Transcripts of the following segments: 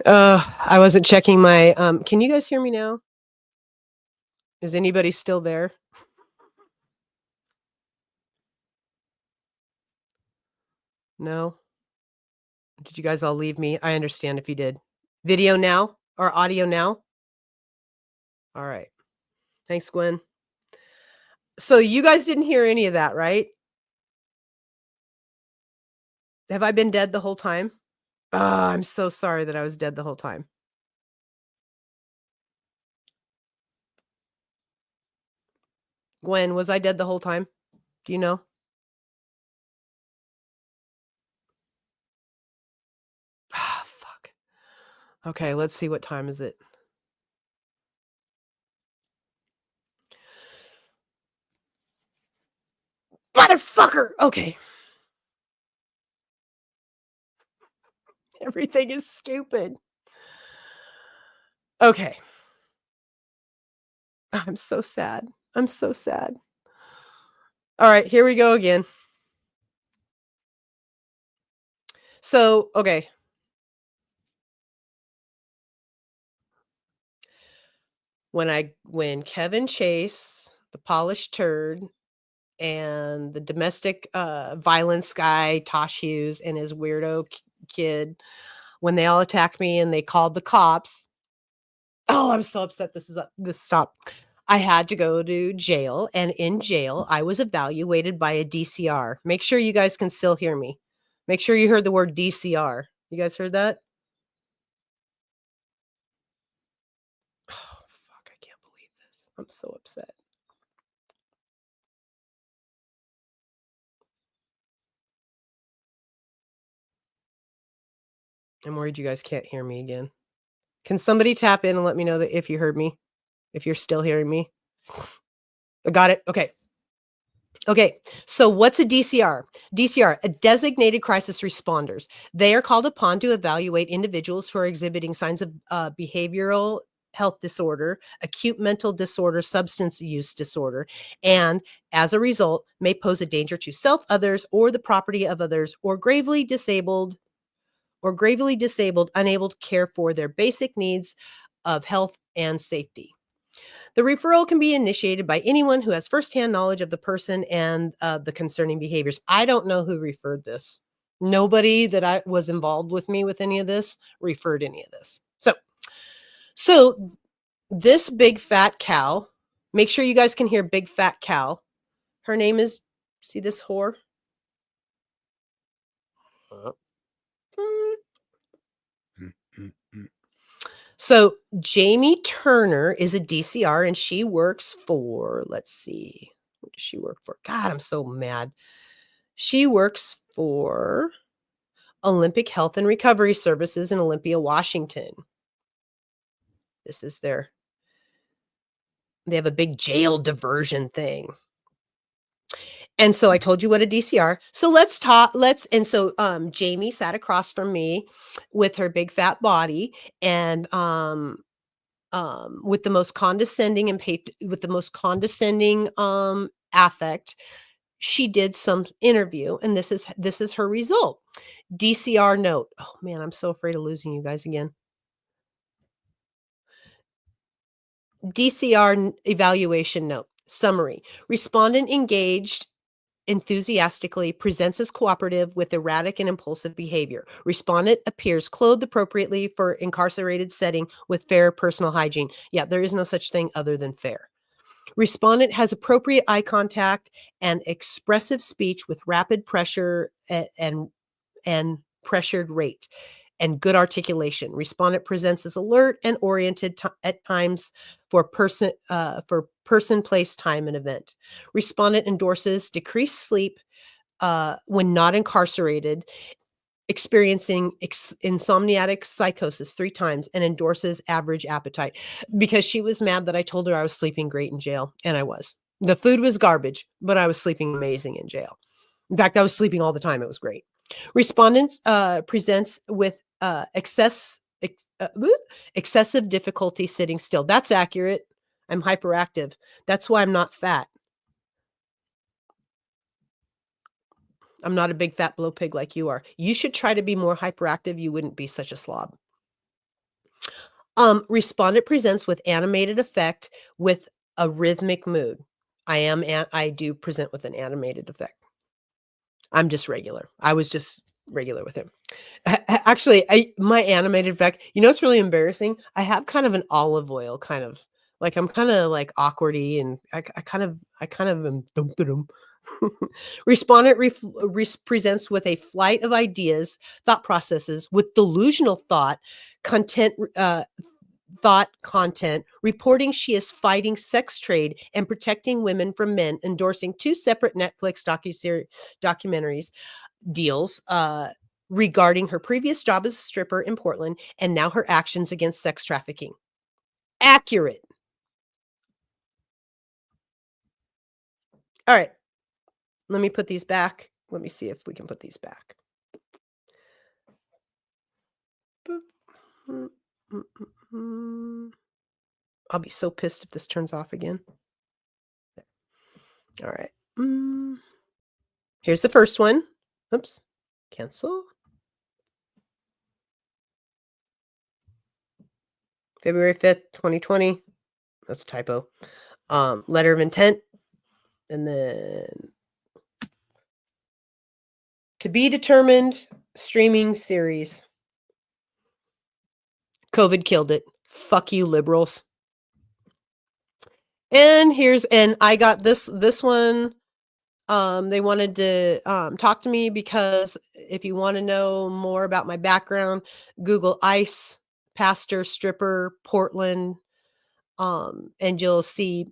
I wasn't checking my, can you guys hear me now? Is anybody still there? No? Did you guys all leave me? I understand if you did. Video now or audio now? All right. Thanks, Gwen. So you guys didn't hear any of that, right? Have I been dead the whole time? I'm so sorry that I was dead the whole time. Gwen, was I dead the whole time? Do you know? Ah, fuck. Okay, let's see, what time is it? Motherfucker! Okay. Everything is stupid. Okay. I'm so sad. I'm so sad. All right, here we go again. So, okay. When Kevin Chase, the polished turd, and the domestic violence guy, Tosh Hughes, and his weirdo kid, when they all attacked me and they called the cops. Oh, I'm so upset. This stop. I had to go to jail, and in jail, I was evaluated by a DCR. Make sure you guys can still hear me. Make sure you heard the word DCR. You guys heard that? Oh, fuck, I can't believe this. I'm so upset. I'm worried you guys can't hear me again. Can somebody tap in and let me know that if you heard me? If you're still hearing me? I got it? Okay. Okay, so what's a DCR? DCR, a designated crisis responders. They are called upon to evaluate individuals who are exhibiting signs of behavioral health disorder, acute mental disorder, substance use disorder, and as a result may pose a danger to self, others, or the property of others, or gravely disabled, unable to care for their basic needs of health and safety. The referral can be initiated by anyone who has firsthand knowledge of the person and the concerning behaviors. I don't know who referred this. Nobody that I was involved with me with any of this referred any of this. So this big fat cow, make sure you guys can hear big fat cow. Her name is, see this whore? So Jaimie Turner is a DCR and she works for, let's see, what does she work for? God, I'm so mad. She works for Olympic Health and Recovery Services in Olympia, Washington. This is they have a big jail diversion thing. And so I told you what a DCR. So let's talk. Jaimie sat across from me with her big fat body and with the most condescending affect. She did some interview, and this is her result. DCR note. Oh man, I'm so afraid of losing you guys again. DCR evaluation note. Summary. Respondent engaged enthusiastically, presents as cooperative with erratic and impulsive behavior. Respondent appears clothed appropriately for incarcerated setting with fair personal hygiene. Yeah, there is no such thing other than fair. Respondent has appropriate eye contact and expressive speech with rapid pressure and pressured rate and good articulation. Respondent presents as alert and oriented at times for person, place, time, and event. Respondent endorses decreased sleep when not incarcerated, experiencing insomniatic psychosis 3 times, and endorses average appetite because she was mad that I told her I was sleeping great in jail, and I was. The food was garbage, but I was sleeping amazing in jail. In fact, I was sleeping all the time. It was great. Respondents presents with excessive difficulty sitting still. That's accurate. I'm hyperactive. That's why I'm not fat. I'm not a big fat blow pig like you are. You should try to be more hyperactive. You wouldn't be such a slob. Respondent presents with animated effect with a rhythmic mood. I do present with an animated effect. I'm just regular. I was just regular with him. Actually, my animated effect, it's really embarrassing? I have kind of an olive oil kind of like, I'm kinda, like, awkwardy, and I kind of am dum-ba-dum. Respondent presents with a flight of ideas, thought processes with delusional content content, reporting she is fighting sex trade and protecting women from men, endorsing 2 separate Netflix documentaries deals, regarding her previous job as a stripper in Portland and now her actions against sex trafficking. Accurate. Alright, let me put these back. Let me see if we can put these back. Boop. Mm, mm, mm, mm. I'll be so pissed if this turns off again. Alright. Here's the first one. Oops. Cancel. February 5th, 2020. That's a typo. Letter of intent, and then to be determined streaming series. COVID killed it. Fuck you, liberals. And I got this one. They wanted to talk to me because if you want to know more about my background, Google ICE, pastor, stripper, Portland, and you'll see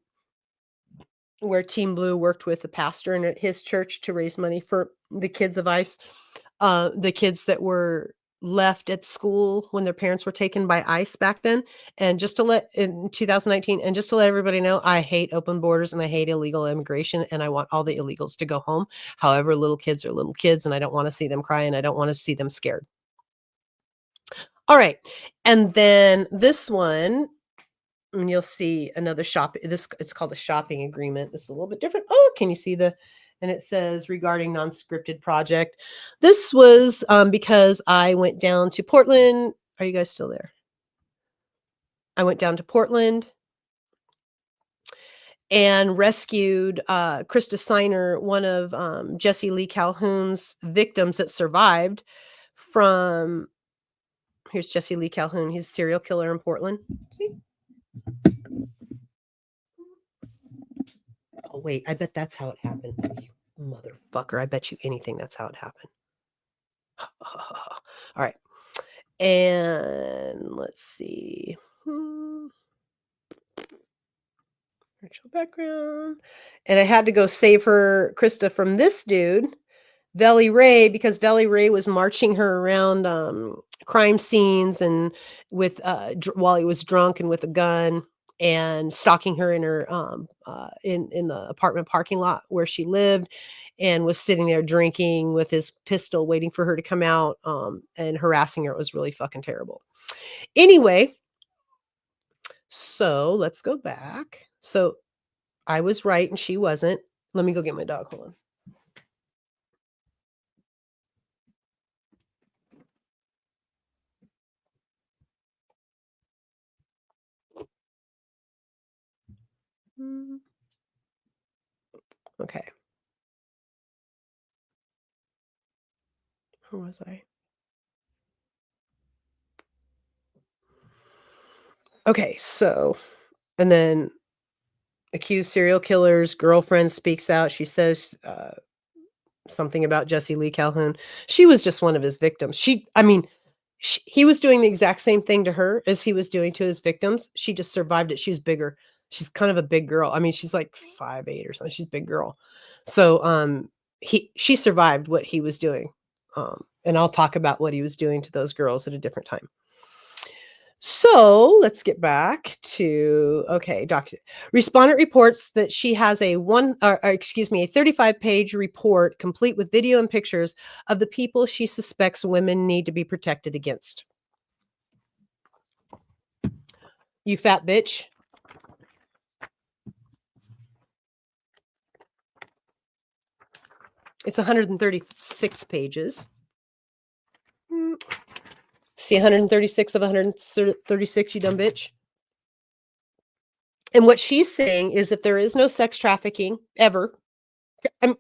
where Team Blue worked with the pastor and at his church to raise money for the kids of ICE, the kids that were left at school when their parents were taken by ICE back then. And just to let in 2019, and just to let everybody know, I hate open borders and I hate illegal immigration and I want all the illegals to go home. However, little kids are little kids and I don't want to see them cry and I don't want to see them scared. All right. And then this one, and you'll see another it's called a shopping agreement. This is a little bit different. Oh, can you see and it says regarding non-scripted project. This was because I went down to Portland. Are you guys still there? I went down to Portland and rescued Krista Siner, one of Jesse Lee Calhoun's victims that survived from. Here's Jesse Lee Calhoun. He's a serial killer in Portland. See? Oh, wait, I bet that's how it happened. You motherfucker. I bet you anything that's how it happened. All right. And let's see. Virtual background. And I had to go save Krista, from this dude, Veli Ray, because Veli Ray was marching her around crime scenes and with while he was drunk and with a gun and stalking her in her in the apartment parking lot where she lived, and was sitting there drinking with his pistol waiting for her to come out and harassing her. It was really fucking terrible. Anyway, so let's go back. So I was right and she wasn't. Let me go get my dog. Hold on. Okay. Where was I? Okay, so, and then accused serial killer's girlfriend speaks out. She says something about Jesse Lee Calhoun. She was just one of his victims. He was doing the exact same thing to her as he was doing to his victims. She just survived it. She was bigger. She's kind of a big girl. I mean, she's like 5'8" or something. She's a big girl. So she survived what he was doing. And I'll talk about what he was doing to those girls at a different time. So let's get back to, okay, respondent reports that she has a 35-page report complete with video and pictures of the people she suspects women need to be protected against. You fat bitch. It's 136 pages. See 136 of 136, you dumb bitch. And what she's saying is that there is no sex trafficking ever. Um,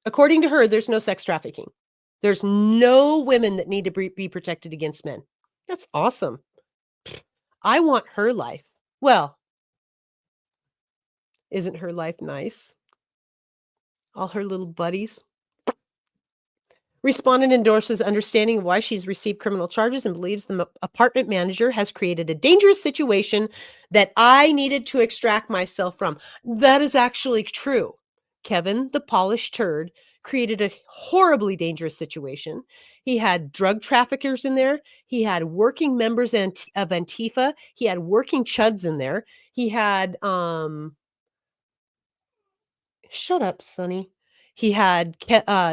According to her, there's no sex trafficking. There's no women that need to be protected against men. That's awesome. I want her life. Well, isn't her life nice? All her little buddies. Respondent endorses understanding of why she's received criminal charges and believes the apartment manager has created a dangerous situation that I needed to extract myself from. That is actually true. Kevin, the polished turd, created a horribly dangerous situation. He had drug traffickers in there. He had working members of Antifa. He had working chuds in there. He had shut up, Sonny. He had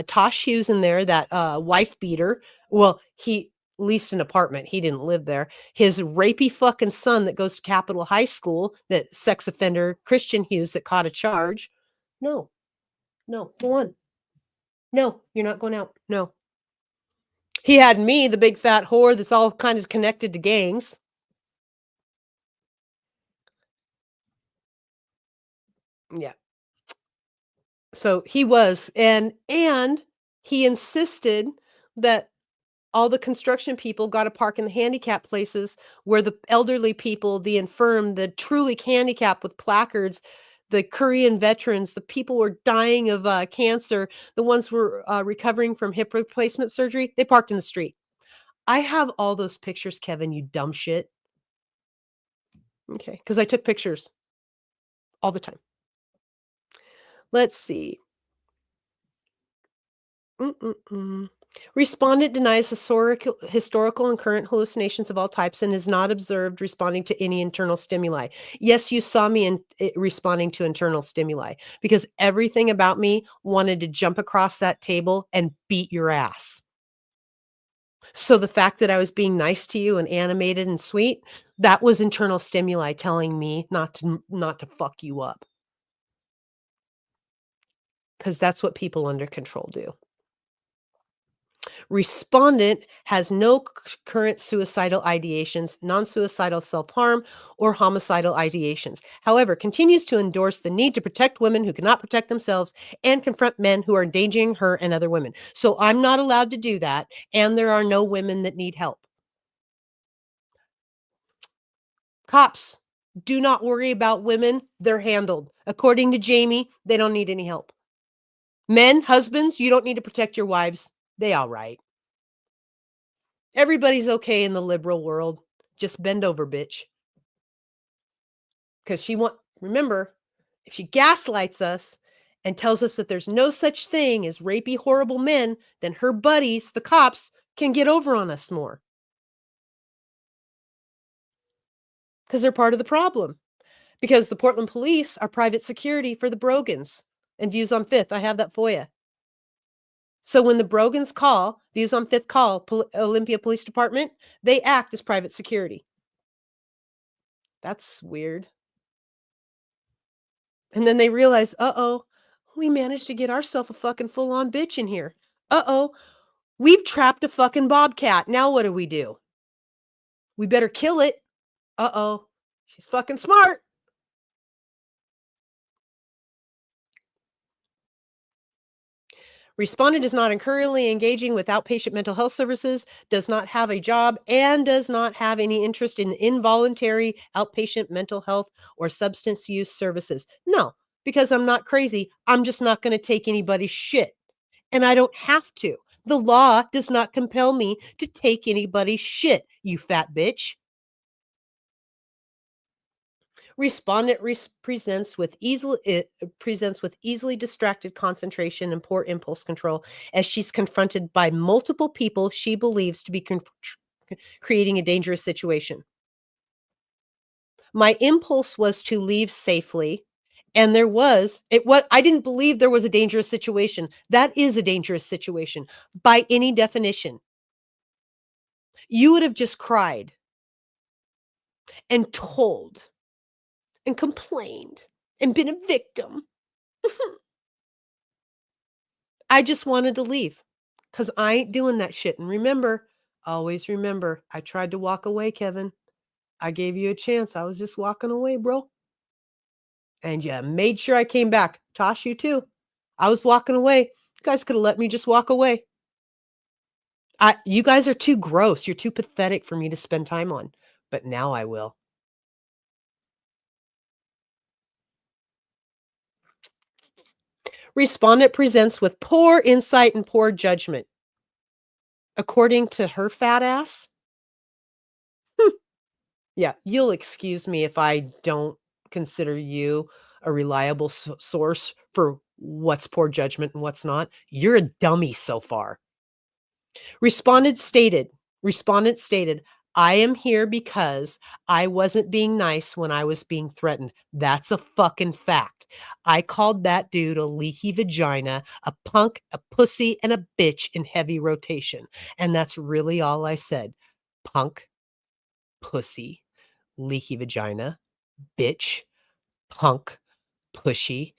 Tosh Hughes in there, that wife beater. Well, he leased an apartment. He didn't live there. His rapey fucking son that goes to Capitol High School, that sex offender Christian Hughes that caught a charge. No, no, go on. No, you're not going out. No. He had me, the big fat whore that's all kind of connected to gangs. Yeah. So he was, and he insisted that all the construction people gotta park in the handicap places where the elderly people, the infirm, the truly handicapped with placards, the Korean veterans, the people were dying of, cancer, the ones who were, recovering from hip replacement surgery, they parked in the street. I have all those pictures, Kevin, you dumb shit. Okay, because I took pictures all the time. Let's see. Mm-mm-mm. Respondent denies historical and current hallucinations of all types and is not observed responding to any internal stimuli. Yes, you saw me responding to internal stimuli because everything about me wanted to jump across that table and beat your ass. So the fact that I was being nice to you and animated and sweet, that was internal stimuli telling me not to fuck you up, because that's what people under control do. Respondent has no current suicidal ideations, non-suicidal self-harm, or homicidal ideations. However, continues to endorse the need to protect women who cannot protect themselves and confront men who are endangering her and other women. So I'm not allowed to do that, and there are no women that need help. Cops, do not worry about women. They're handled. According to Jaimie, they don't need any help. Men, husbands, you don't need to protect your wives. They all right. Everybody's okay in the liberal world. Just bend over, bitch. Because remember, if she gaslights us and tells us that there's no such thing as rapey, horrible men, then her buddies, the cops, can get over on us more. Because they're part of the problem. Because the Portland police are private security for the Brogans and Views on Fifth. I have that for you. So when the Brogans call, Views on Fifth call Olympia Police Department, they act as private security. That's weird. And then they realize, uh-oh, we managed to get ourselves a fucking full-on bitch in here. Uh-oh, we've trapped a fucking bobcat. Now what do? We better kill it. Uh-oh, she's fucking smart. Respondent is not currently engaging with outpatient mental health services, does not have a job, and does not have any interest in involuntary outpatient mental health or substance use services. No, because I'm not crazy. I'm just not going to take anybody's shit. And I don't have to. The law does not compel me to take anybody's shit, you fat bitch. Respondent presents with easily distracted concentration and poor impulse control as she's confronted by multiple people she believes to be creating a dangerous situation. My impulse was to leave safely, and I didn't believe there was a dangerous situation. That is a dangerous situation by any definition. You would have just cried and told and complained and been a victim. I just wanted to leave because I ain't doing that shit. And remember, Always remember, I tried to walk away, Kevin. I gave you a chance. I was just walking away, bro. And you made sure I came back. Tosh, you too. I was walking away. You guys could have let me just walk away. You guys are too gross. You're too pathetic for me to spend time on. But now I will. Respondent presents with poor insight and poor judgment. According to her fat ass? Yeah, you'll excuse me if I don't consider you a reliable source for what's poor judgment and what's not. You're a dummy so far. Respondent stated, respondent stated, I am here because I wasn't being nice when I was being threatened. That's a fucking fact. I called that dude a leaky vagina, a punk, a pussy, and a bitch in heavy rotation. And that's really all I said. Punk, pussy, leaky vagina, bitch, punk, pussy,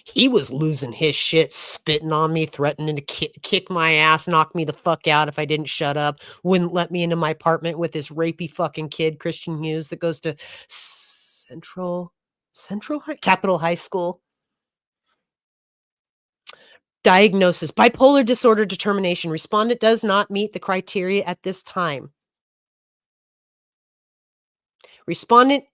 he was losing his shit, spitting on me, threatening to kick my ass, knock me the fuck out if I didn't shut up, wouldn't let me into my apartment with this rapey fucking kid, Christian Hughes, that goes to Capital High School. Diagnosis, bipolar disorder determination. Respondent does not meet the criteria at this time. Respondent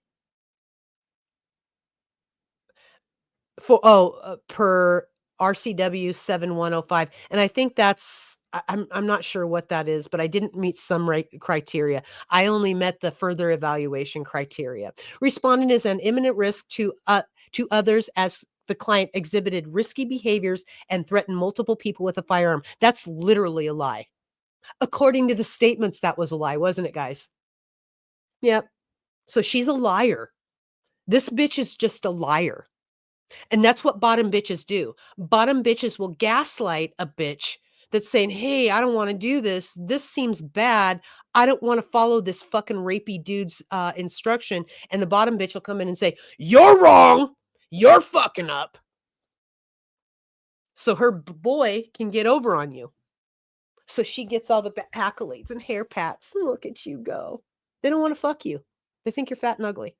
per RCW 7105, and I think that's I'm not sure what that is, but I didn't meet some criteria. I only met the further evaluation criteria. Respondent is an imminent risk to others as the client exhibited risky behaviors and threatened multiple people with a firearm. That's literally a lie. According to the statements, that was a lie, wasn't it, guys? Yep. So she's a liar. This bitch is just a liar. And that's what bottom bitches do. Bottom bitches will gaslight a bitch that's saying, "Hey, I don't wanna do this. This seems bad. I don't wanna follow this fucking rapey dude's, instruction." And the bottom bitch will come in and say, "You're wrong. You're fucking up." So her boy can get over on you. So she gets all the accolades and hair pats. "Look at you go." They don't wanna fuck you. They think you're fat and ugly.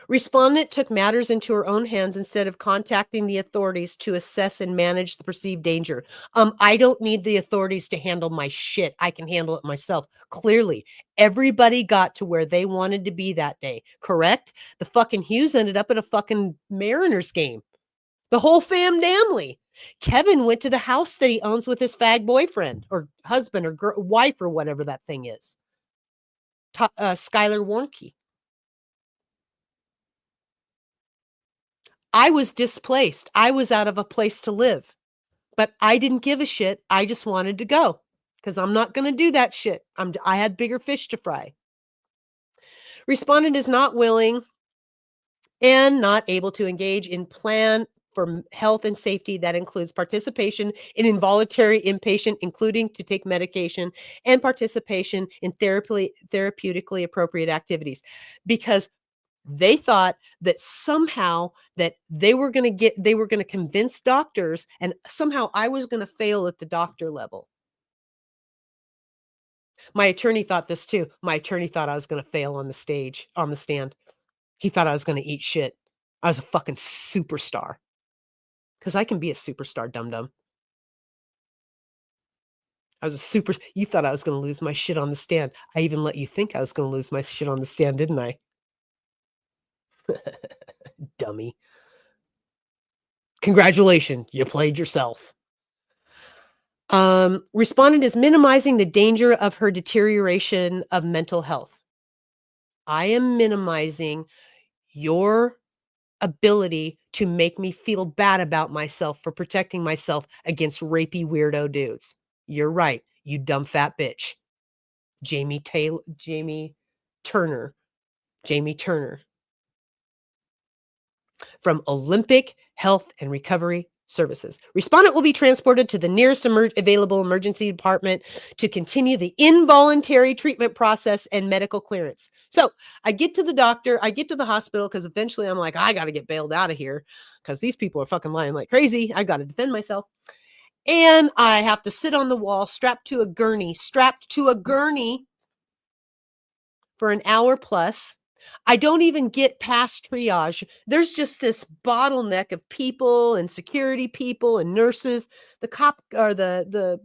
Respondent took matters into her own hands instead of contacting the authorities to assess and manage the perceived danger. I don't need the authorities to handle my shit. I can handle it myself. Clearly, everybody got to where they wanted to be that day, correct? The fucking Hughes ended up at a fucking Mariners game. The whole family. Kevin went to the house that he owns with his fag boyfriend or husband or wife or whatever that thing is. Skylar Warnke. I was displaced. I was out of a place to live, but I didn't give a shit. I just wanted to go because I'm not going to do that shit. I had bigger fish to fry. Respondent is not willing and not able to engage in plan for health and safety that includes participation in involuntary inpatient, including to take medication, and participation in therapeutically appropriate activities, because they thought that somehow that they were going to convince doctors, and somehow I was going to fail at the doctor level. My attorney thought this too. My attorney thought I was going to fail on the stand. He thought I was going to eat shit. I was a fucking superstar. Because I can be a superstar, dum-dum. You thought I was going to lose my shit on the stand. I even let you think I was going to lose my shit on the stand, didn't I? Dummy. Congratulations, you played yourself. Respondent is minimizing the danger of her deterioration of mental health. I am minimizing your ability to make me feel bad about myself for protecting myself against rapey weirdo dudes. You're right, you dumb fat bitch. Jaimie Turner. Jaimie Turner from Olympic Health and Recovery Services. Respondent will be transported to the nearest available emergency department to continue the involuntary treatment process and medical clearance. So I get to the doctor, I get to the hospital, because eventually I'm like, I got to get bailed out of here because these people are fucking lying like crazy. I got to defend myself. And I have to sit on the wall strapped to a gurney for an hour plus. I don't even get past triage. There's just this bottleneck of people and security people and nurses. The cop or the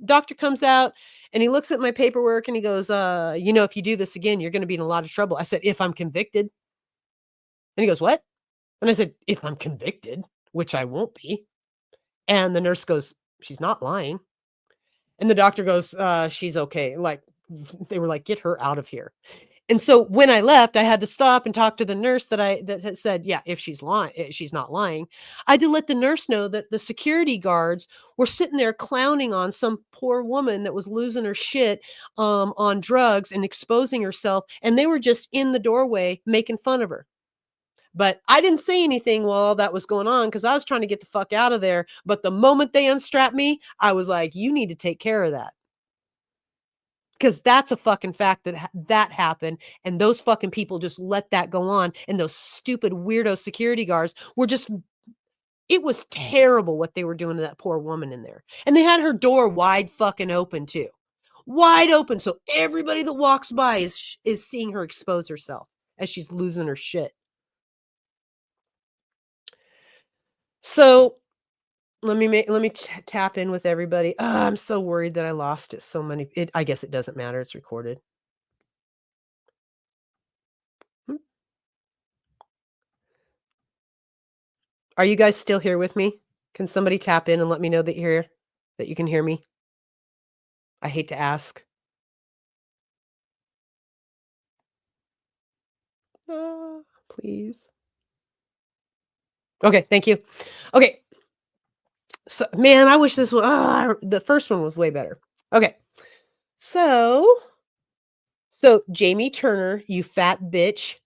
doctor comes out and he looks at my paperwork and he goes, if you do this again, you're going to be in a lot of trouble. I said, if I'm convicted. And he goes, what? And I said, if I'm convicted, which I won't be. And the nurse goes, she's not lying. And the doctor goes, she's okay. Like, they were like, get her out of here. And so when I left, I had to stop and talk to the nurse that had said, yeah, if she's lying, she's not lying. I had to let the nurse know that the security guards were sitting there clowning on some poor woman that was losing her shit on drugs and exposing herself. And they were just in the doorway making fun of her. But I didn't say anything while all that was going on because I was trying to get the fuck out of there. But the moment they unstrapped me, I was like, you need to take care of that. Because that's a fucking fact that happened, and those fucking people just let that go on, and those stupid weirdo security guards were just it was terrible what they were doing to that poor woman in there, and they had her door wide fucking open too. Wide open, so everybody that walks by is seeing her expose herself as she's losing her shit. So, let me tap in with everybody. I'm so worried that I lost it so many I guess it doesn't matter, it's recorded. Hmm. Are you guys still here with me? Can somebody tap in and let me know that you're here, that you can hear me? I hate to ask. Ah, please. Okay, thank you. Okay, so man, I wish this was the first one was way better. Okay, so Jaimie Turner, you fat bitch,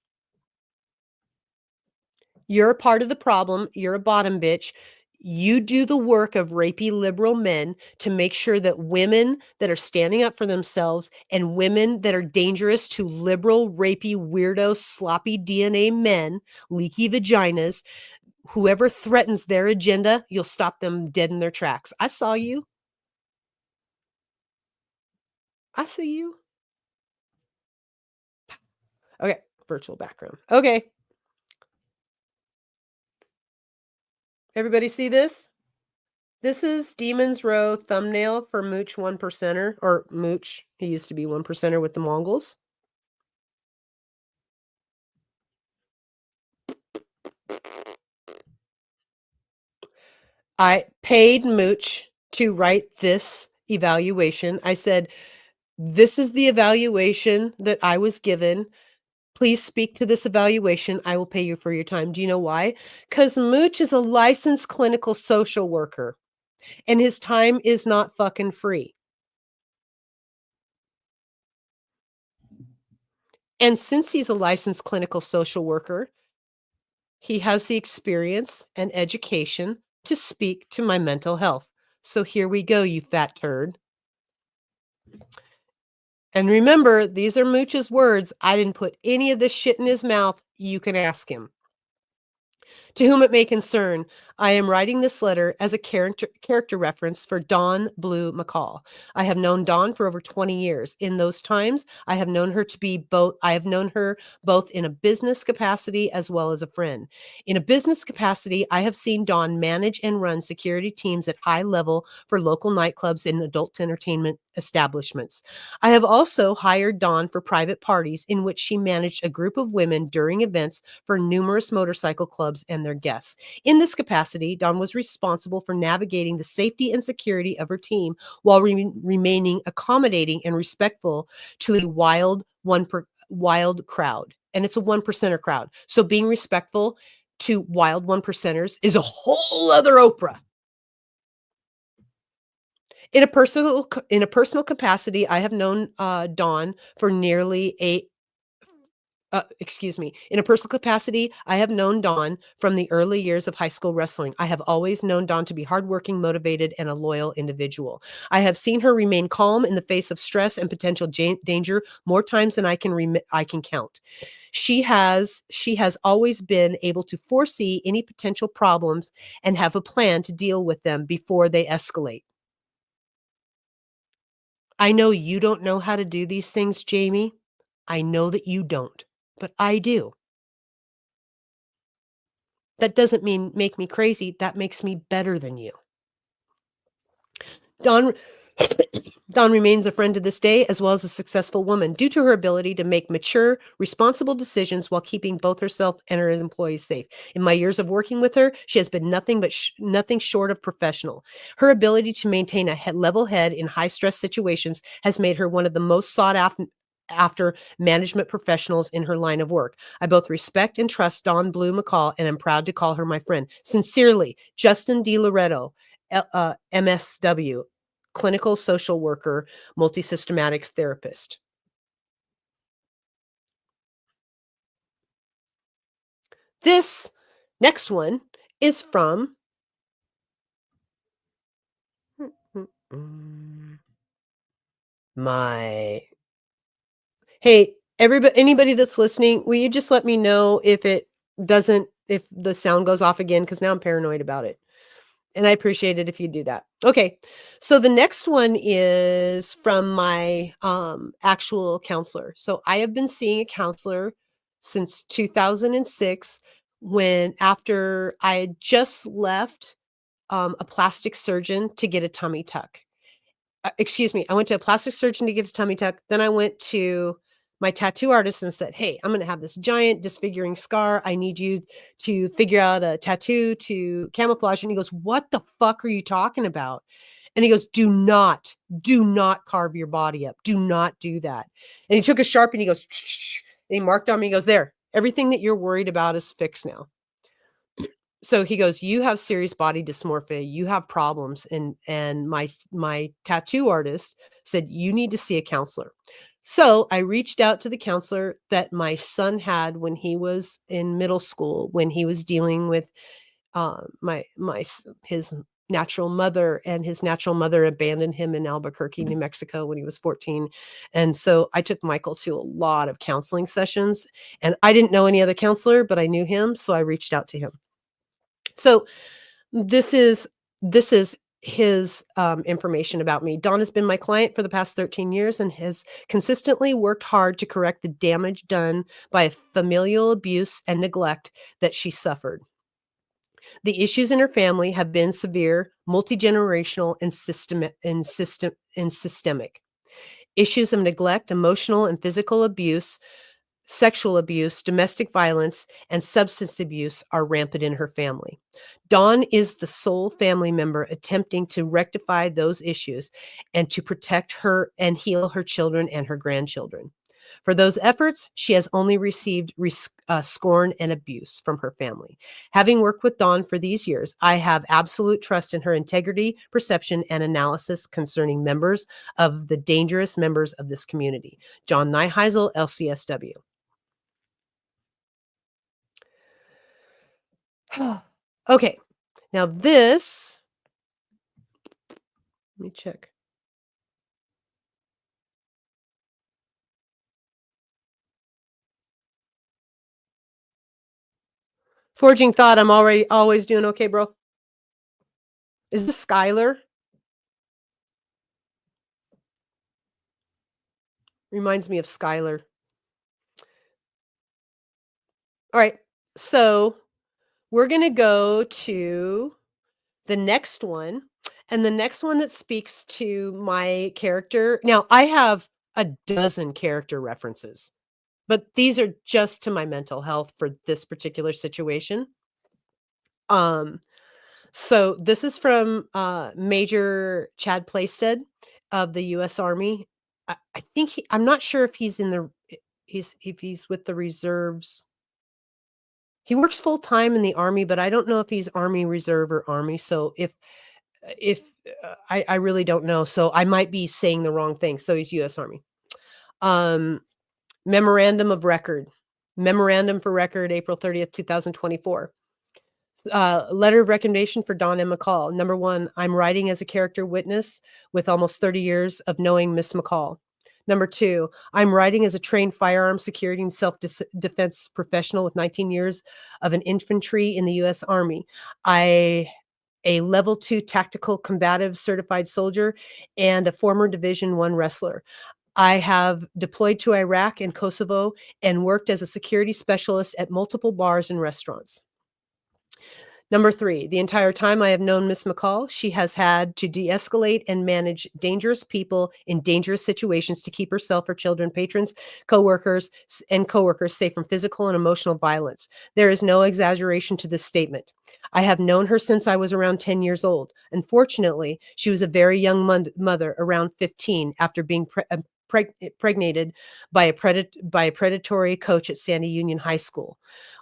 you're a part of the problem. You're a bottom bitch. You do the work of rapey liberal men to make sure that women that are standing up for themselves and women that are dangerous to liberal, rapey, weirdo, sloppy DNA men, leaky vaginas, whoever threatens their agenda, you'll stop them dead in their tracks. I saw you. I see you. Okay, virtual background. Okay, everybody see this? This is Demon's Row thumbnail for Mooch 1%er, or Mooch. He used to be 1%er with the Mongols. I paid Mooch to write this evaluation. I said, "This is the evaluation that I was given. Please speak to this evaluation. I will pay you for your time." Do you know why? Because Mooch is a licensed clinical social worker, and his time is not fucking free. And since he's a licensed clinical social worker, he has the experience and education to speak to my mental health. So here we go, you fat turd. And remember, these are Mooch's words. I didn't put any of this shit in his mouth. You can ask him. To whom it may concern, I am writing this letter as a character reference for Dawn Blue McCall. I have known Dawn for over 20 years. In those times, I have known her both in a business capacity as well as a friend. In a business capacity, I have seen Dawn manage and run security teams at high level for local nightclubs and adult entertainment establishments. I have also hired Dawn for private parties in which she managed a group of women during events for numerous motorcycle clubs and their guests. In this capacity, Dawn was responsible for navigating the safety and security of her team while remaining accommodating and respectful to a wild crowd. And it's a 1%er crowd. So being respectful to wild 1%ers is a whole other Oprah. In a personal capacity, I have known Dawn for nearly excuse me. In a personal capacity, I have known Dawn from the early years of high school wrestling. I have always known Dawn to be hardworking, motivated, and a loyal individual. I have seen her remain calm in the face of stress and potential danger more times than I can count. She has always been able to foresee any potential problems and have a plan to deal with them before they escalate. I know you don't know how to do these things, Jaimie. I know that you don't, but I do. That doesn't mean make me crazy, that makes me better than you. Dawn Dawn remains a friend to this day, as well as a successful woman, due to her ability to make mature, responsible decisions while keeping both herself and her employees safe. In my years of working with her, she has been nothing short of professional. Her ability to maintain a level head in high stress situations has made her one of the most sought after management professionals in her line of work. I both respect and trust Dawn Blue McCall, and am proud to call her my friend. Sincerely, Justin D. Loretto, MSW, clinical social worker, multisystematics therapist. This next one is from my hey, everybody, anybody that's listening, will you just let me know if the sound goes off again? Because now I'm paranoid about it. And I appreciate it if you do that. Okay. So the next one is from my actual counselor. So I have been seeing a counselor since 2006, when after I had just left a plastic surgeon to get a tummy tuck. Excuse me, I went to a plastic surgeon to get a tummy tuck. Then I went to my tattoo artist and said, "Hey, I'm going to have this giant disfiguring scar. I need you to figure out a tattoo to camouflage." And he goes, "What the fuck are you talking about?" And he goes, do not carve your body up. Do not do that." And he took a Sharpie and he goes, and he marked on me. He goes, "There, everything that you're worried about is fixed now." So he goes, "You have serious body dysmorphia. You have problems." And my tattoo artist said, "You need to see a counselor." So I reached out to the counselor that my son had when he was in middle school, when he was dealing with his natural mother, and his natural mother abandoned him in Albuquerque, New Mexico when he was 14. And so I took Michael to a lot of counseling sessions, and I didn't know any other counselor, but I knew him, so I reached out to him. So this is his information about me. Dawn has been my client for the past 13 years and has consistently worked hard to correct the damage done by familial abuse and neglect that she suffered. The issues in her family have been severe, multi-generational, and systemic. Issues of neglect, emotional and physical abuse, sexual abuse, domestic violence, and substance abuse are rampant in her family. Dawn is the sole family member attempting to rectify those issues and to protect her and heal her children and her grandchildren. For those efforts, she has only received scorn and abuse from her family. Having worked with Dawn for these years, I have absolute trust in her integrity, perception, and analysis concerning members of the dangerous members of this community. John Nyheisel, LCSW. Okay, now this, let me check. Forging thought, I'm already always doing okay, bro. Is this Skylar? Reminds me of Skylar. All right, so we're gonna go to the next one, and the next one that speaks to my character. Now, I have a dozen character references, but these are just to my mental health for this particular situation. Um, so this is from Major Chad Plaisted of the US Army. I think I'm not sure if he's in the if he's with the reserves. He works full time in the Army, but I don't know if he's Army Reserve or Army. So if I really don't know. So I might be saying the wrong thing. So he's US Army. Um, Memorandum of record. Memorandum for record, April 30th, 2024. Letter of recommendation for Dawn M. McCall. Number 1, I'm writing as a character witness with almost 30 years of knowing Miss McCall. Number 2, I'm writing as a trained firearm security and self-defense professional with 19 years of an infantry in the U.S. Army. A level 2 tactical combative certified soldier and a former Division 1 wrestler. I have deployed to Iraq and Kosovo and worked as a security specialist at multiple bars and restaurants. Number 3, the entire time I have known Miss McCall, she has had to de-escalate and manage dangerous people in dangerous situations to keep herself, her children, patrons, coworkers safe from physical and emotional violence. There is no exaggeration to this statement. I have known her since I was around 10 years old. Unfortunately, she was a very young mother, around 15, after being pregnated by a predatory coach at Sandy Union High School.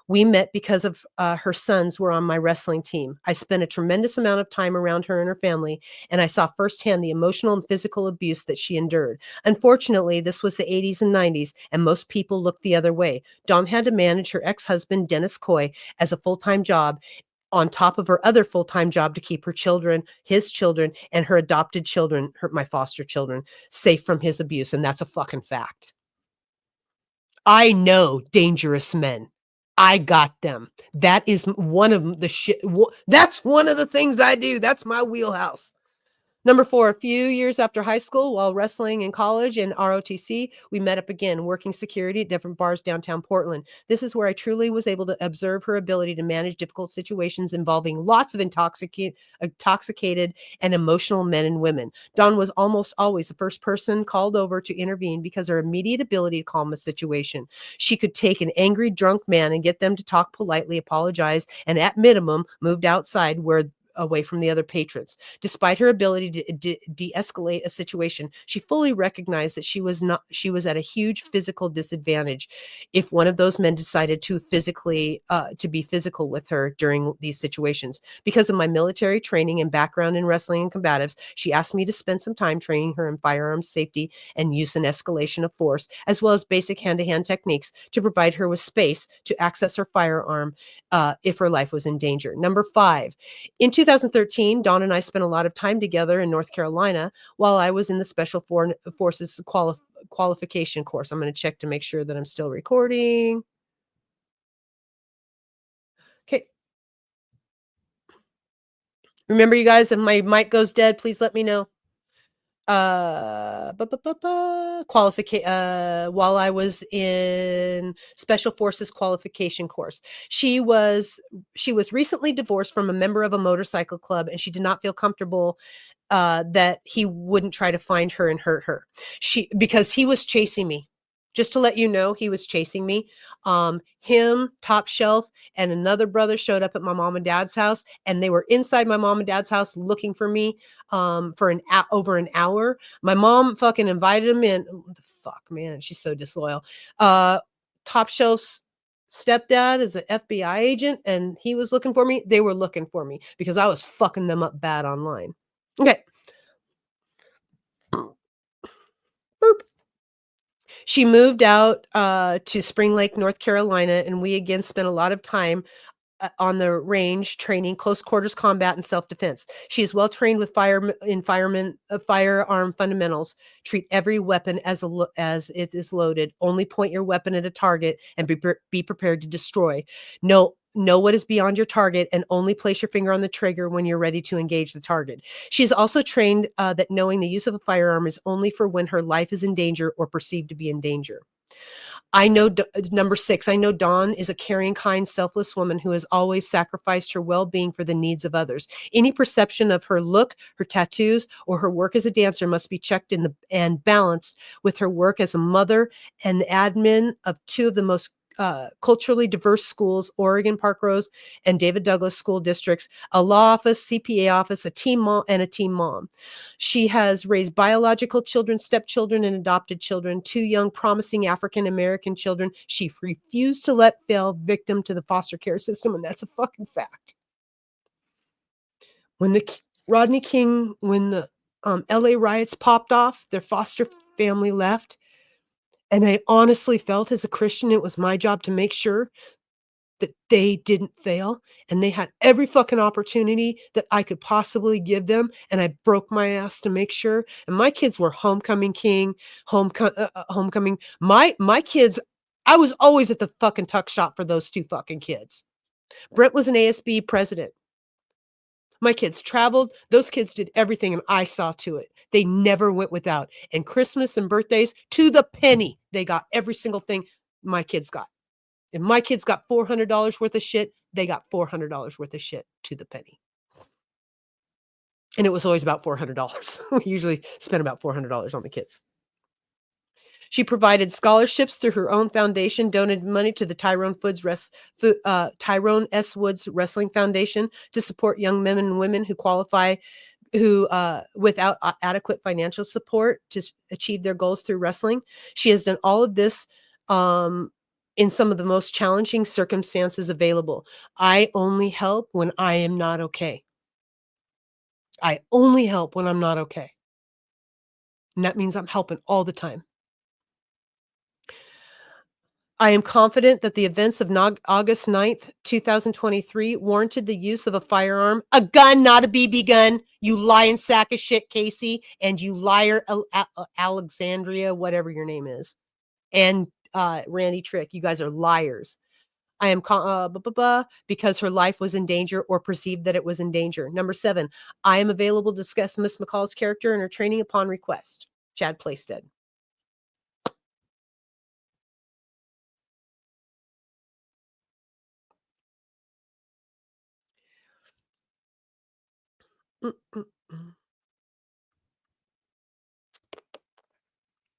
We met because of her sons were on my wrestling team. I spent a tremendous amount of time around her and her family, and I saw firsthand the emotional and physical abuse that she endured. Unfortunately, this was the 80s and 90s, and most people looked the other way. Dawn had to manage her ex-husband, Dennis Coy, as a full-time job on top of her other full-time job to keep her children, his children, and her adopted children, my foster children, safe from his abuse, and that's a fucking fact. I know dangerous men. I got them. That is one of the shit. That's one of the things I do. That's my wheelhouse. Number 4, a few years after high school, while wrestling in college in ROTC, we met up again, working security at different bars downtown Portland. This is where I truly was able to observe her ability to manage difficult situations involving lots of intoxicated and emotional men and women. Dawn was almost always the first person called over to intervene because her immediate ability to calm a situation. She could take an angry, drunk man and get them to talk politely, apologize, and at minimum, moved outside away from the other patrons. Despite her ability to de-escalate a situation, she fully recognized that she was at a huge physical disadvantage if one of those men decided to be physical with her during these situations. Because of my military training and background in wrestling and combatives, she asked me to spend some time training her in firearms safety and use and escalation of force, as well as basic hand-to-hand techniques to provide her with space to access her firearm if her life was in danger. Number 5, in 2013, Dawn and I spent a lot of time together in North Carolina while I was in the Special Forces qualification course. I'm going to check to make sure that I'm still recording. Okay. Remember, you guys, if my mic goes dead, please let me know. While I was in Special Forces qualification course. She was recently divorced from a member of a motorcycle club, and she did not feel comfortable that he wouldn't try to find her and hurt her. Because he was chasing me. Just to let you know, he was chasing me. Him, Top Shelf, and another brother showed up at my mom and dad's house, and they were inside my mom and dad's house looking for me for over an hour. My mom fucking invited him in. What the fuck, man? She's so disloyal. Top Shelf's stepdad is an FBI agent, and he was looking for me. They were looking for me because I was fucking them up bad online. Okay. Boop. She moved out to Spring Lake, North Carolina, and we again spent a lot of time on the range training close quarters combat and self-defense. She is well trained with firearm fundamentals. Treat every weapon as it is loaded. Only point your weapon at a target and be prepared to destroy. Know what is beyond your target and only place your finger on the trigger when you're ready to engage the target. She's also trained that knowing the use of a firearm is only for when her life is in danger or perceived to be in danger. I know number 6, I know Dawn is a caring, kind, selfless woman who has always sacrificed her well-being for the needs of others. Any perception of her look, her tattoos, or her work as a dancer must be checked and balanced with her work as a mother and admin of 2 of the most culturally diverse schools, Oregon Park Rose and David Douglas school districts, a law office, CPA office, a team mom, and a team mom. She has raised biological children, stepchildren, and adopted children, 2 young, promising African-American children. She refused to let fall victim to the foster care system, and that's a fucking fact. When the LA riots popped off, their foster family left. And I honestly felt as a Christian, it was my job to make sure that they didn't fail, and they had every fucking opportunity that I could possibly give them, and I broke my ass to make sure, and my kids were homecoming king, homecoming my kids I was always at the fucking tuck shop for those 2 fucking kids. Brent was an ASB president. My kids traveled, those kids did everything, and I saw to it. They never went without, and Christmas and birthdays, to the penny, they got every single thing my kids got. If my kids got $400 worth of shit, they got $400 worth of shit to the penny. And it was always about $400. We usually spent about $400 on the kids. She provided scholarships through her own foundation, donated money to the Tyrone S. Woods Wrestling Foundation to support young men and women who qualify without adequate financial support to achieve their goals through wrestling. She has done all of this um, in some of the most challenging circumstances available. I only help when I am not okay. I only help when I'm not okay. And that means I'm helping all the time. I am confident that the events of August 9th, 2023 warranted the use of a firearm, a gun, not a BB gun. You lying sack of shit, Casey, and you liar, Alexandria, whatever your name is, and Randy Trick. You guys are liars. I am because her life was in danger or perceived that it was in danger. Number 7, I am available to discuss Miss McCall's character and her training upon request. Chad Playstead. Mm, mm, mm.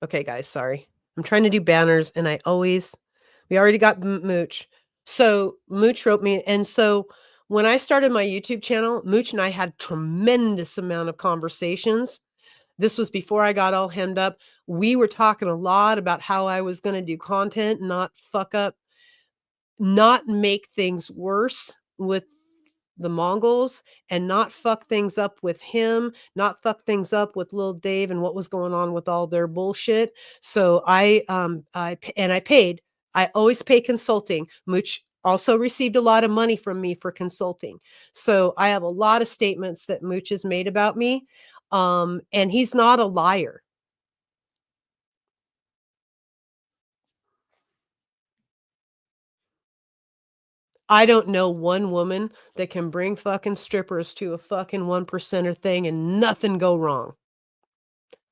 Okay, guys, sorry. I'm trying to do banners, and we already got Mooch. So Mooch wrote me, and so when I started my YouTube channel, Mooch and I had tremendous amount of conversations. This was before I got all hemmed up. We were talking a lot about how I was gonna do content, not make things worse with the Mongols and not fuck things up with him, not fuck things up with Lil Dave and what was going on with all their bullshit. So I paid. I always pay consulting, which also received a lot of money from me for consulting. So I have a lot of statements that Mooch has made about me. And he's not a liar. I don't know one woman that can bring fucking strippers to a fucking 1% thing and nothing go wrong.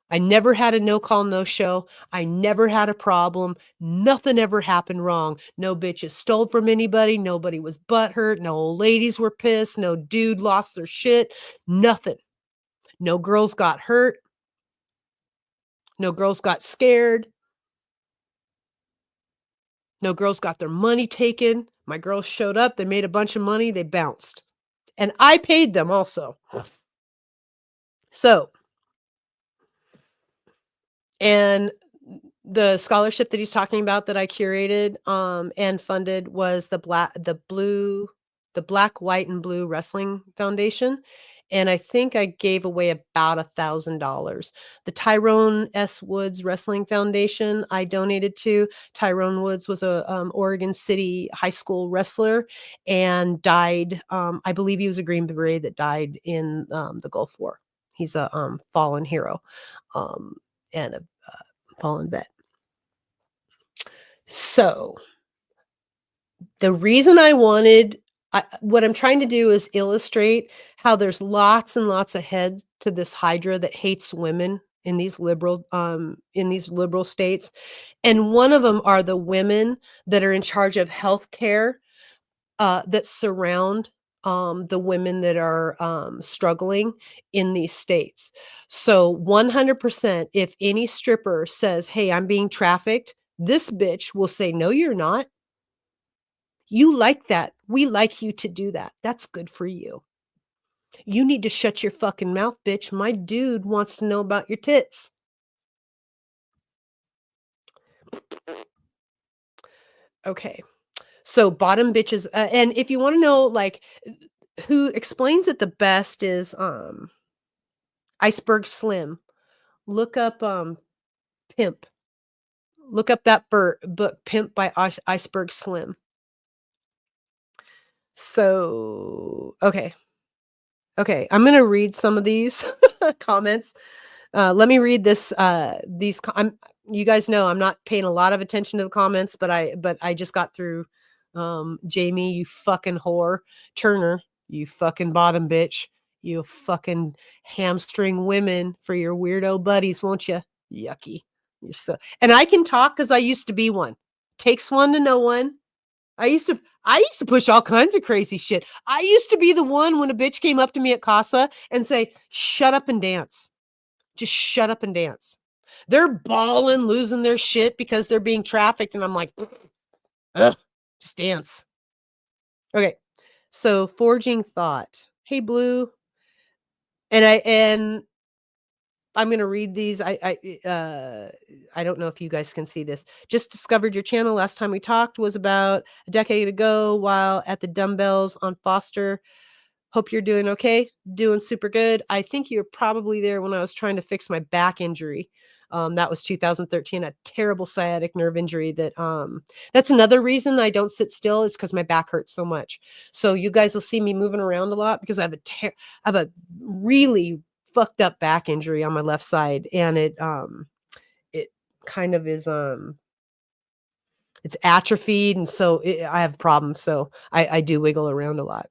I never had a no call, no show. I never had a problem. Nothing ever happened wrong. No bitches stole from anybody. Nobody was butthurt. No old ladies were pissed. No dude lost their shit. Nothing. No girls got hurt. No girls got scared. No girls got their money taken. My girls showed up. They made a bunch of money. They bounced. And I paid them also. So, and the scholarship that he's talking about that I curated, and funded was the Black, White, and Blue Wrestling Foundation, and I think I gave away about $1,000. The Tyrone S. Woods Wrestling Foundation, I donated to. Tyrone Woods was a, Oregon City high school wrestler and died, I believe he was a Green Beret that died in, the Gulf War. He's a, fallen hero, and a fallen vet. So, the reason what I'm trying to do is illustrate how there's lots and lots of heads to this hydra that hates women in these liberal states, and one of them are the women that are in charge of healthcare, that surround, the women that are, struggling in these states. So 100%, if any stripper says, "Hey, I'm being trafficked," this bitch will say, "No, you're not. You like that. We like you to do that. That's good for you. You need to shut your fucking mouth, bitch. My dude wants to know about your tits." Okay. So bottom bitches, and if you wanna know, like, who explains it the best is, Iceberg Slim. Look up, pimp. Look up that book, Pimp by Iceberg Slim. So, okay, I'm gonna read some of these comments. Let me read this, you guys know I'm not paying a lot of attention to the comments, but I just got through, Jaimie, you fucking whore. Turner, you fucking bottom bitch. You fucking hamstring women for your weirdo buddies, won't you? Yucky. You're so, and I can talk because I used to be one. Takes one to know one. I used to push all kinds of crazy shit. I used to be the one when a bitch came up to me at Casa and say, "Shut up and dance. Just shut up and dance." They're bawling, losing their shit because they're being trafficked, and I'm like, "Ugh, just dance." Okay. So, forging thought. Hey, Blue, and I'm gonna read these. I don't know if you guys can see this. Just discovered your channel. Last time we talked was about a decade ago while at the dumbbells on Foster. Hope you're doing okay. Doing super good. I think you're probably there when I was trying to fix my back injury. That was 2013, a terrible sciatic nerve injury that's another reason I don't sit still is because my back hurts so much. So you guys will see me moving around a lot because I have a really fucked up back injury on my left side, and it kind of is it's atrophied, and so I have problems. So I do wiggle around a lot.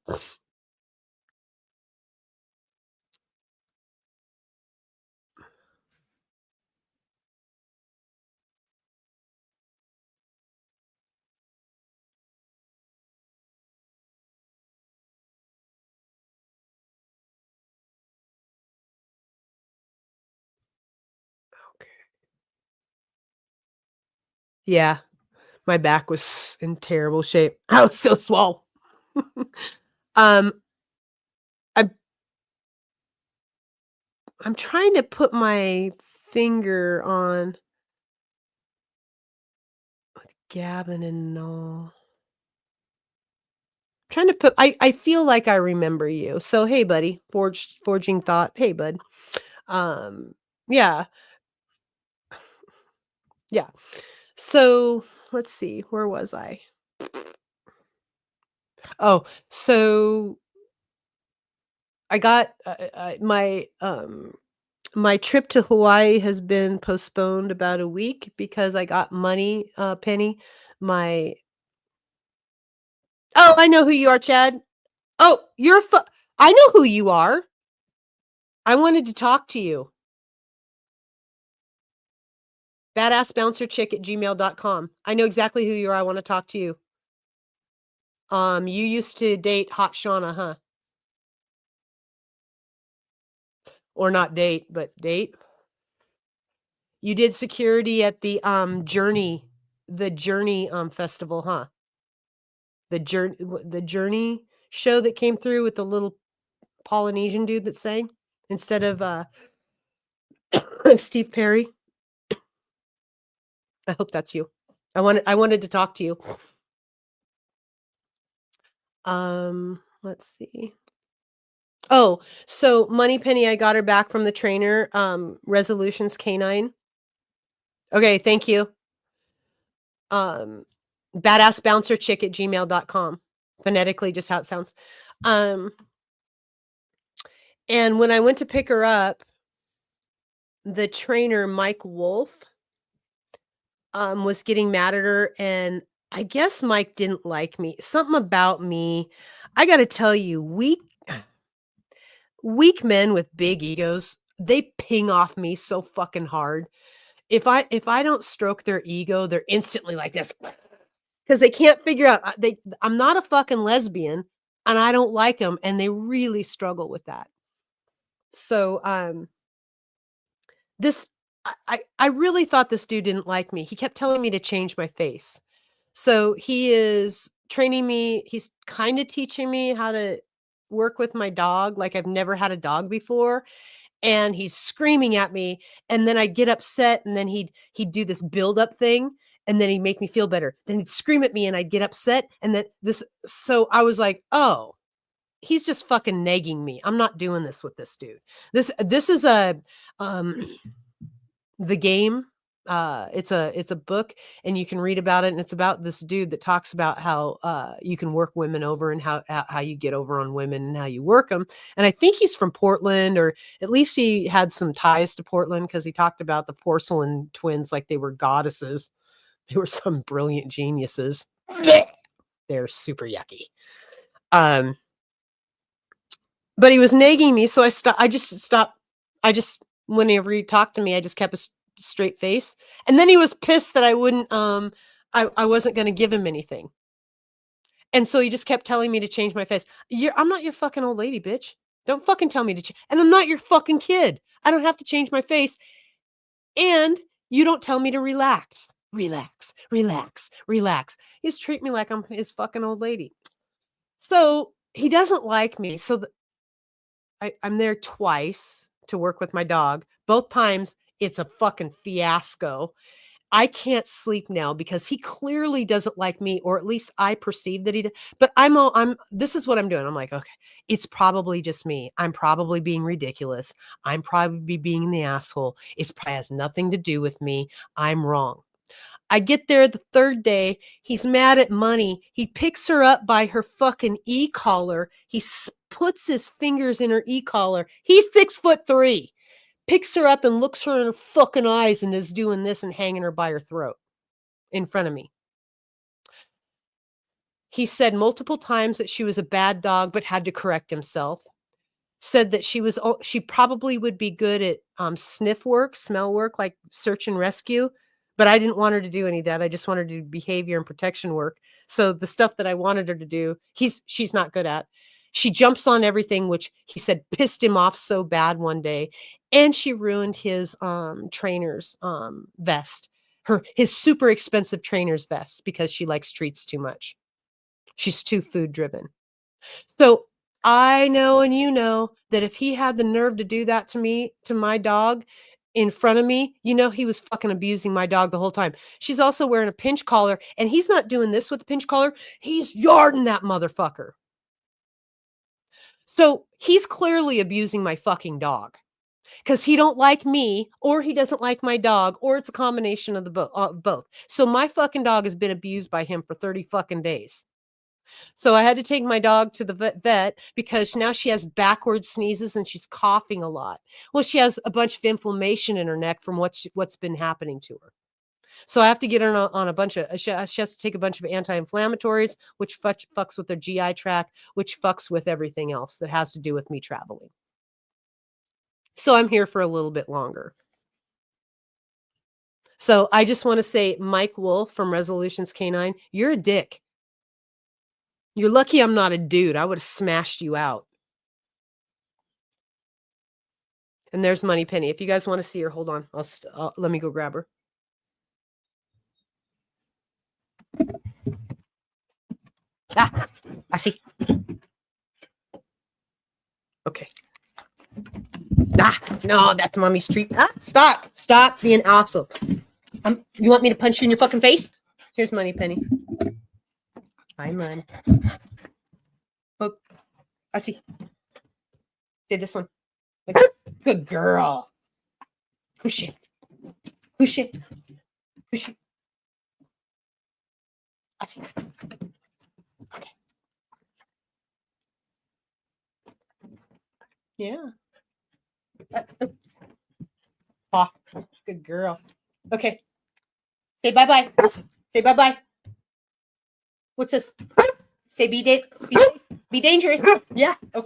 Yeah. My back was in terrible shape. I was so swole. Um, I'm I'm trying to put my finger on Gavin and all. Trying to put I feel like I remember you. So, hey, buddy, forging thought. Hey, bud. Um, yeah, yeah. So, let's see, where was I? Oh, so I got, my trip to Hawaii has been postponed about a week because I got money, Penny. My Oh, I know who you are, Chad. Oh, I know who you are. I wanted to talk to you. Badassbouncerchick@gmail.com. I know exactly who you are. I wanna talk to you. You used to date Hot Shauna, huh? Or not date, but date? You did security at the Journey festival, huh? The Journey show that came through with the little Polynesian dude that sang instead of, Steve Perry. I hope that's you. I wanted to talk to you. Let's see. Oh, so Moneypenny, I got her back from the trainer, Resolutions Canine. Okay, thank you. Um, badassbouncerchick@gmail.com. Phonetically, just how it sounds. Um, and when I went to pick her up, the trainer, Mike Wolf, was getting mad at her, and I guess Mike didn't like me. Something about me. I gotta tell you, weak men with big egos, they ping off me so fucking hard. If I don't stroke their ego, they're instantly like this because they can't figure out I'm not a fucking lesbian and I don't like them, and they really struggle with that. So this I really thought this dude didn't like me. He kept telling me to change my face. So he is training me. He's kind of teaching me how to work with my dog like I've never had a dog before, and he's screaming at me, and then I'd get upset, and then he'd do this build up thing, and then he'd make me feel better. Then he'd scream at me and I'd get upset, and then this so I was like, "Oh, he's just fucking nagging me. I'm not doing this with this dude." This is a um the game. it's a book, and you can read about it, and it's about this dude that talks about how you can work women over, and how you get over on women and how you work them. And I think he's from Portland, or at least he had some ties to Portland, because he talked about the porcelain twins like they were goddesses. They were some brilliant geniuses. They're super yucky. But he was nagging me, so I just stopped. Whenever he talked to me, I just kept a straight face. And then he was pissed that I wouldn't, I wasn't going to give him anything. And so he just kept telling me to change my face. I'm not your fucking old lady, bitch. Don't fucking tell me to change. And I'm not your fucking kid. I don't have to change my face. And you don't tell me to relax. Relax, relax, relax. He just treat me like I'm his fucking old lady. So he doesn't like me. So I'm there twice to work with my dog. Both times it's a fucking fiasco. I can't sleep now because he clearly doesn't like me, or at least I perceive that he does. But this is what I'm doing. I'm like, okay, it's probably just me. I'm probably being ridiculous. I'm probably being the asshole. It probably has nothing to do with me. I'm wrong. I get there the third day. He's mad at money. He picks her up by her fucking e-collar. He puts his fingers in her e-collar. He's 6'3". Picks her up and looks her in her fucking eyes and is doing this and hanging her by her throat in front of me. He said multiple times that she was a bad dog, but had to correct himself. Said that she probably would be good at sniff work, smell work, like search and rescue. But I didn't want her to do any of that. I just wanted her to do behavior and protection work. So the stuff that I wanted her to do, she's not good at. She jumps on everything, which he said pissed him off so bad one day. And she ruined his trainer's vest, his super expensive trainer's vest, because she likes treats too much. She's too food driven. So I know, and you know, that if he had the nerve to do that to me, to my dog, in front of me, he was fucking abusing my dog the whole time. She's also wearing a pinch collar, and he's not doing this with the pinch collar. He's yarding that motherfucker. So he's clearly abusing my fucking dog, because he don't like me, or he doesn't like my dog, or it's a combination of the both. So my fucking dog has been abused by him for 30 fucking days. So I had to take my dog to the vet because now she has backward sneezes and she's coughing a lot. Well, she has a bunch of inflammation in her neck from what's been happening to her. So I have to get her on a bunch of, she has to take a bunch of anti-inflammatories, which fucks with their GI tract, which fucks with everything else that has to do with me traveling. So I'm here for a little bit longer. So I just want to say, Mike Wolf from Resolutions Canine, you're a dick. You're lucky I'm not a dude. I would have smashed you out. And there's Money Penny. If you guys want to see her, hold on. Let me go grab her. Ah, I see. Okay. Ah, no, that's Mommy's treat. Ah, stop being awesome. You want me to punch you in your fucking face? Here's Money Penny. Hi, Mon. Oh, I see. Did this one. Good girl. Push it. Push it. Push it. I see. Okay. Yeah. Oh, good girl. Okay. Say bye-bye. Say bye-bye. What's this? Say be dangerous. Yeah. Okay.